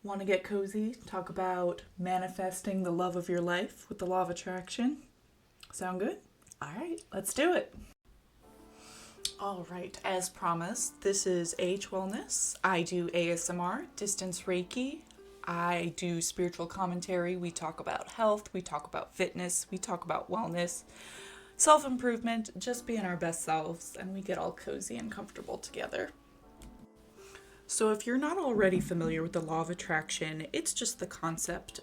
Want to get cozy? Talk about manifesting the love of your life with the law of attraction? Sound good? All right, let's do it. All right, as promised, this is Age Wellness. I do ASMR, distance Reiki. I do spiritual commentary. We talk about health, we talk about fitness, we talk about wellness, self improvement, just being our best selves, and we get all cozy and comfortable together. So, if you're not already familiar with the law of attraction, it's just the concept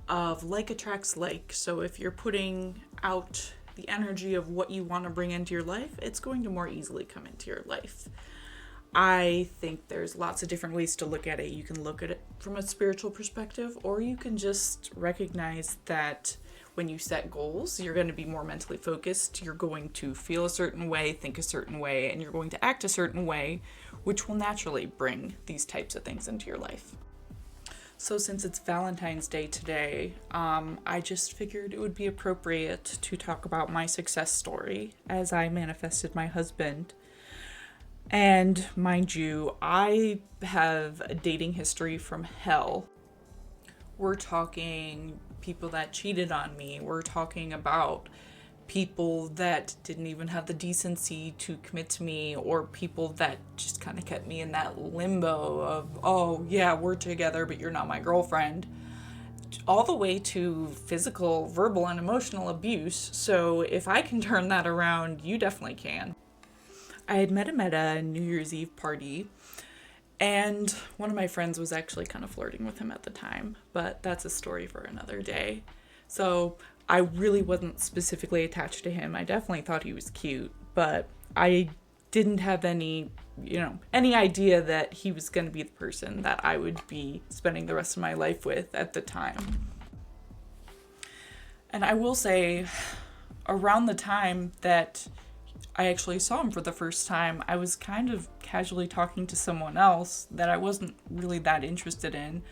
of like attracts like. So, if you're putting out the energy of what you want to bring into your life, it's going to more easily come into your life. I think there's lots of different ways to look at it. You can look at it from a spiritual perspective, or you can just recognize that when you set goals, you're going to be more mentally focused. You're going to feel a certain way, think a certain way, and you're going to act a certain way, which will naturally bring these types of things into your life. So since it's Valentine's Day today, I just figured it would be appropriate to talk about my success story as I manifested my husband. And mind you, I have a dating history from hell. We're talking people that cheated on me. We're talking about people that didn't even have the decency to commit to me, or people that just kind of kept me in that limbo of, oh yeah, we're together, but you're not my girlfriend. All the way to physical, verbal, and emotional abuse. So if I can turn that around, you definitely can. I had met him at a New Year's Eve party, and one of my friends was actually kind of flirting with him at the time, but that's a story for another day. So I really wasn't specifically attached to him. I definitely thought he was cute, but I didn't have any idea that he was going to be the person that I would be spending the rest of my life with at the time. And I will say, around the time that I actually saw him for the first time, I was kind of casually talking to someone else that I wasn't really that interested in.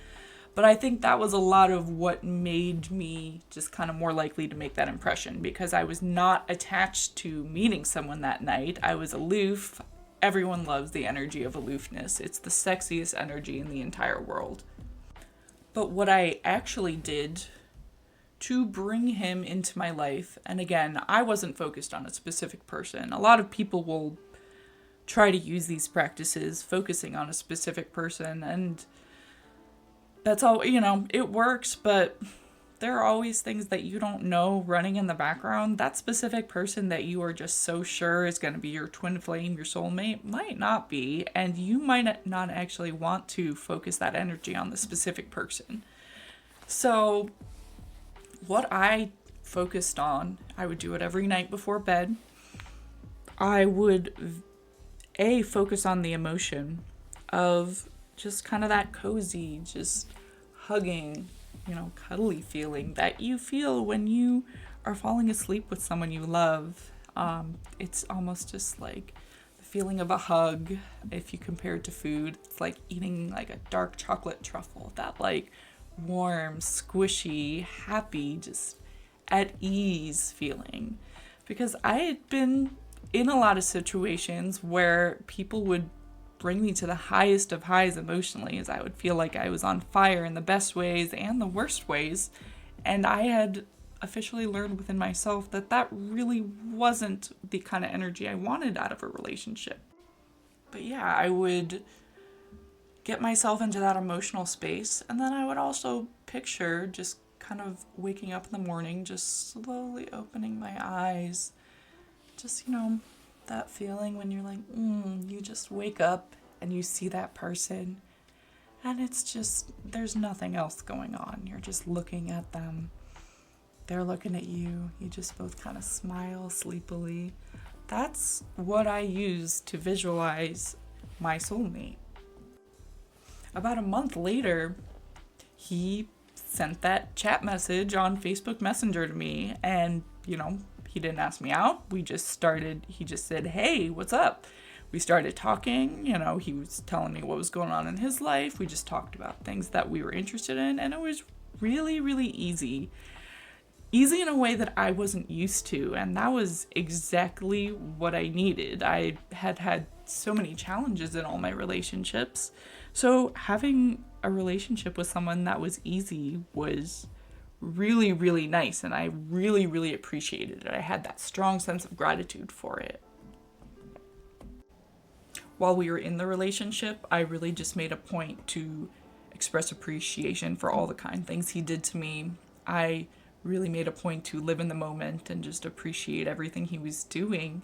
But I think that was a lot of what made me just kind of more likely to make that impression, because I was not attached to meeting someone that night. I was aloof. Everyone loves the energy of aloofness. It's the sexiest energy in the entire world. But what I actually did to bring him into my life, and again, I wasn't focused on a specific person. A lot of people will try to use these practices focusing on a specific person, and that's all, it works, but there are always things that you don't know running in the background. That specific person that you are just so sure is going to be your twin flame, your soulmate, might not be, and you might not actually want to focus that energy on the specific person. So what I focused on, I would do it every night before bed. I would, focus on the emotion of just kind of that cozy, just hugging, cuddly feeling that you feel when you are falling asleep with someone you love. It's almost just like the feeling of a hug. If you compare it to food, it's like eating like a dark chocolate truffle, that like warm, squishy, happy, just at ease feeling. Because I had been in a lot of situations where people would bring me to the highest of highs emotionally, as I would feel like I was on fire in the best ways and the worst ways. And I had officially learned within myself that that really wasn't the kind of energy I wanted out of a relationship. But yeah, I would get myself into that emotional space, and then I would also picture just kind of waking up in the morning, just slowly opening my eyes. Just, that feeling when you're like, you just wake up and you see that person, and it's just, there's nothing else going on. You're just looking at them. They're looking at you. You just both kind of smile sleepily. That's what I use to visualize my soulmate. About a month later, he sent that chat message on Facebook Messenger to me, and, he didn't ask me out. He just said, hey, what's up? We started talking, he was telling me what was going on in his life. We just talked about things that we were interested in, and it was really, really easy. easy in a way that I wasn't used to, and that was exactly what I needed. I had had so many challenges in all my relationships, so having a relationship with someone that was easy was really, really nice, and I really, really appreciated it. I had that strong sense of gratitude for it. While we were in the relationship, I really just made a point to express appreciation for all the kind things he did to me. I really made a point to live in the moment and just appreciate everything he was doing.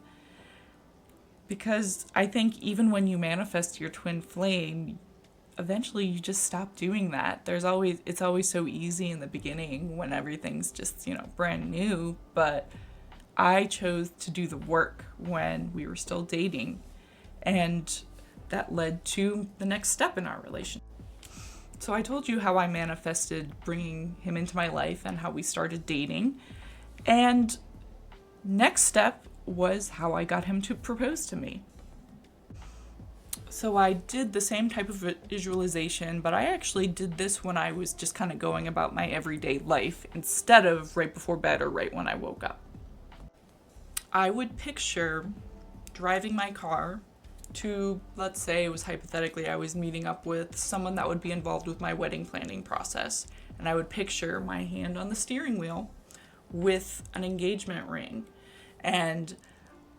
Because I think even when you manifest your twin flame, eventually you just stop doing that. It's always so easy in the beginning when everything's just, brand new, but I chose to do the work when we were still dating, and that led to the next step in our relationship. So I told you how I manifested bringing him into my life and how we started dating, and next step was how I got him to propose to me. So I did the same type of visualization, but I actually did this when I was just kind of going about my everyday life instead of right before bed or right when I woke up. I would picture driving my car to, let's say it was hypothetically, I was meeting up with someone that would be involved with my wedding planning process. And I would picture my hand on the steering wheel with an engagement ring. And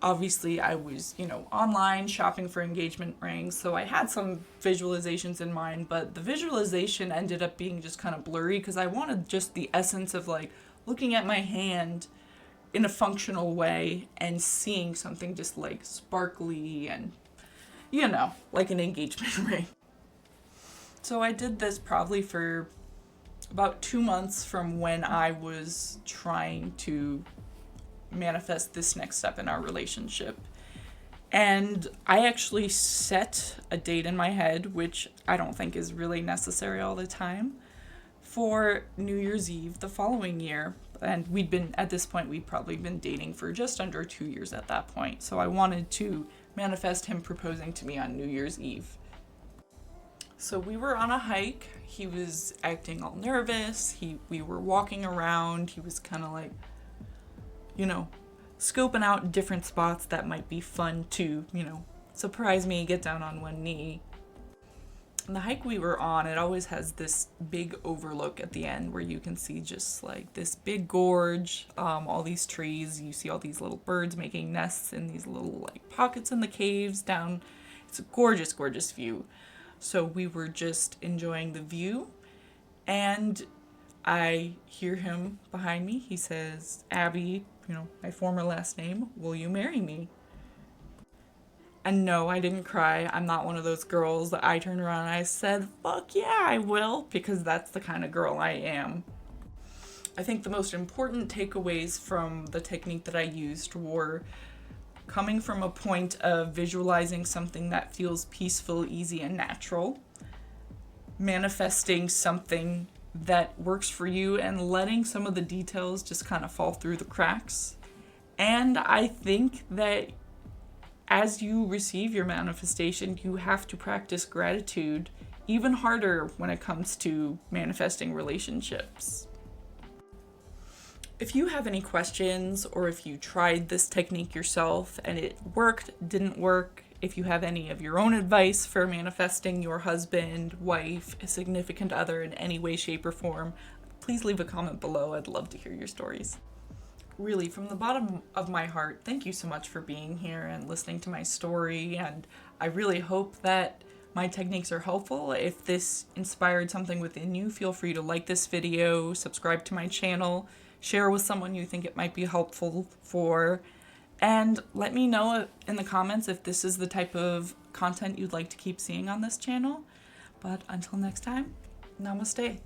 obviously I was, online shopping for engagement rings. So I had some visualizations in mind, but the visualization ended up being just kind of blurry because I wanted just the essence of like looking at my hand in a functional way and seeing something just like sparkly and, like an engagement ring. So I did this probably for about 2 months from when I was trying to manifest this next step in our relationship. And I actually set a date in my head, which I don't think is really necessary all the time, for New Year's Eve the following year. And we'd probably been dating for just under 2 years at that point. So I wanted to manifest him proposing to me on New Year's Eve. So we were on a hike. He was acting all nervous. We were walking around. He was kind of like, scoping out different spots that might be fun to, surprise me, get down on one knee. And the hike we were on, it always has this big overlook at the end where you can see just like this big gorge, all these trees. You see all these little birds making nests in these little like pockets in the caves down. It's a gorgeous, gorgeous view. So we were just enjoying the view, and I hear him behind me. He says, "Abby, my former last name, will you marry me?" And no, I didn't cry. I'm not one of those girls. I turned around and I said, "Fuck yeah, I will," because that's the kind of girl I am. I think the most important takeaways from the technique that I used were coming from a point of visualizing something that feels peaceful, easy, and natural, manifesting something that works for you, and letting some of the details just kind of fall through the cracks. And I think that as you receive your manifestation, you have to practice gratitude even harder when it comes to manifesting relationships. If you have any questions, or if you tried this technique yourself and it worked, didn't work, if you have any of your own advice for manifesting your husband, wife, a significant other in any way, shape, or form, please leave a comment below. I'd love to hear your stories. Really, from the bottom of my heart, thank you so much for being here and listening to my story, and I really hope that my techniques are helpful. If this inspired something within you, feel free to like this video, subscribe to my channel, share with someone you think it might be helpful for, and let me know in the comments if this is the type of content you'd like to keep seeing on this channel. But until next time, namaste.